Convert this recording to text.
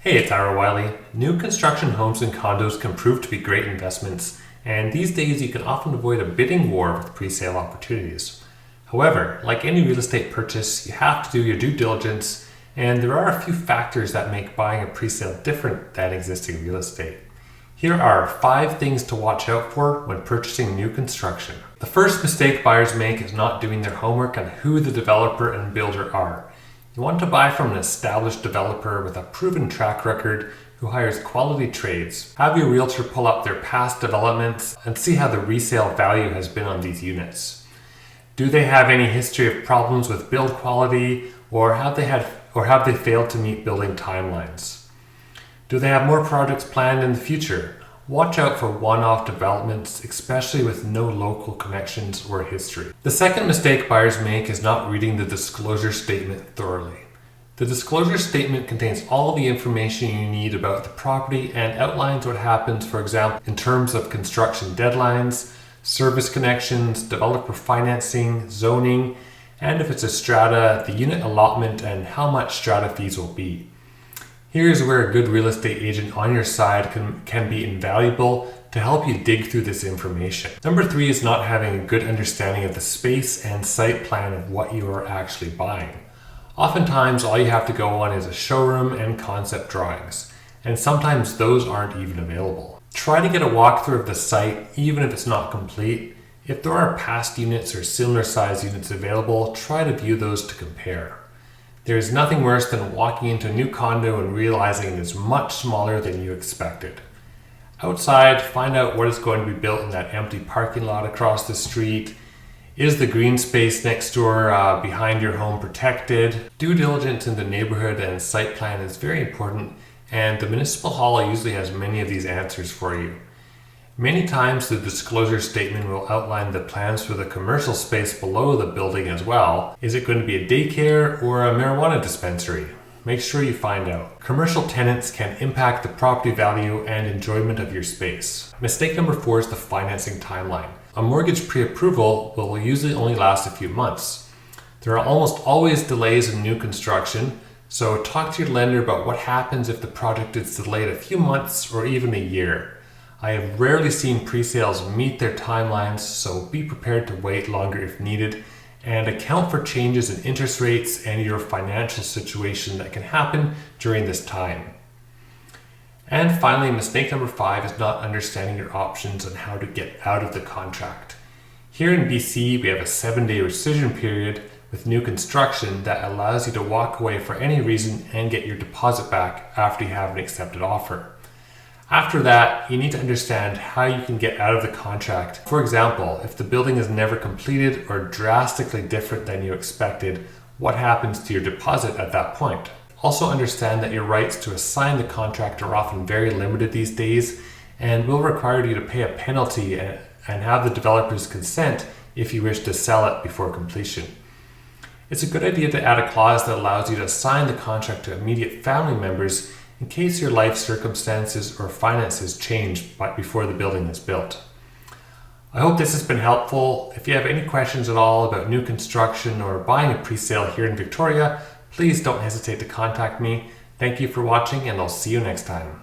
Hey, it's Willey. New construction homes and condos can prove to be great investments, and these days you can often avoid a bidding war with pre-sale opportunities. However, like any real estate purchase, you have to do your due diligence, and there are a few factors that make buying a pre-sale different than existing real estate. Here are 5 things to watch out for when purchasing new construction. The first mistake buyers make is not doing their homework on who the developer and builder are. You want to buy from an established developer with a proven track record who hires quality trades. Have your realtor pull up their past developments and see how the resale value has been on these units. Do they have any history of problems with build quality, or have they failed to meet building timelines? Do they have more projects planned in the future? Watch out for one-off developments, especially with no local connections or history. The second mistake buyers make is not reading the disclosure statement thoroughly. The disclosure statement contains all the information you need about the property and outlines what happens, for example, in terms of construction deadlines, service connections, developer financing, zoning, and if it's a strata, the unit allotment and how much strata fees will be. Here's where a good real estate agent on your side can be invaluable to help you dig through this information. Number 3 is not having a good understanding of the space and site plan of what you are actually buying. Oftentimes, all you have to go on is a showroom and concept drawings, and sometimes those aren't even available. Try to get a walkthrough of the site, even if it's not complete. If there are past units or similar size units available, try to view those to compare. There is nothing worse than walking into a new condo and realizing it is much smaller than you expected. Outside, find out what is going to be built in that empty parking lot across the street. Is the green space next door behind your home protected? Due diligence in the neighborhood and site plan is very important, and the municipal hall usually has many of these answers for you. Many times the disclosure statement will outline the plans for the commercial space below the building as well. Is it going to be a daycare or a marijuana dispensary? Make sure you find out. Commercial tenants can impact the property value and enjoyment of your space. Mistake number 4 is the financing timeline. A mortgage pre-approval will usually only last a few months. There are almost always delays in new construction, so talk to your lender about what happens if the project is delayed a few months or even a year. I have rarely seen pre-sales meet their timelines, so be prepared to wait longer if needed, and account for changes in interest rates and your financial situation that can happen during this time. And finally, mistake number 5 is not understanding your options on how to get out of the contract. Here in BC, we have a 7-day rescission period with new construction that allows you to walk away for any reason and get your deposit back after you have an accepted offer. After that, you need to understand how you can get out of the contract. For example, if the building is never completed or drastically different than you expected, what happens to your deposit at that point? Also understand that your rights to assign the contract are often very limited these days and will require you to pay a penalty and have the developer's consent if you wish to sell it before completion. It's a good idea to add a clause that allows you to assign the contract to immediate family members in case your life circumstances or finances change before the building is built. I hope this has been helpful. If you have any questions at all about new construction or buying a pre-sale here in Victoria, please don't hesitate to contact me. Thank you for watching, and I'll see you next time.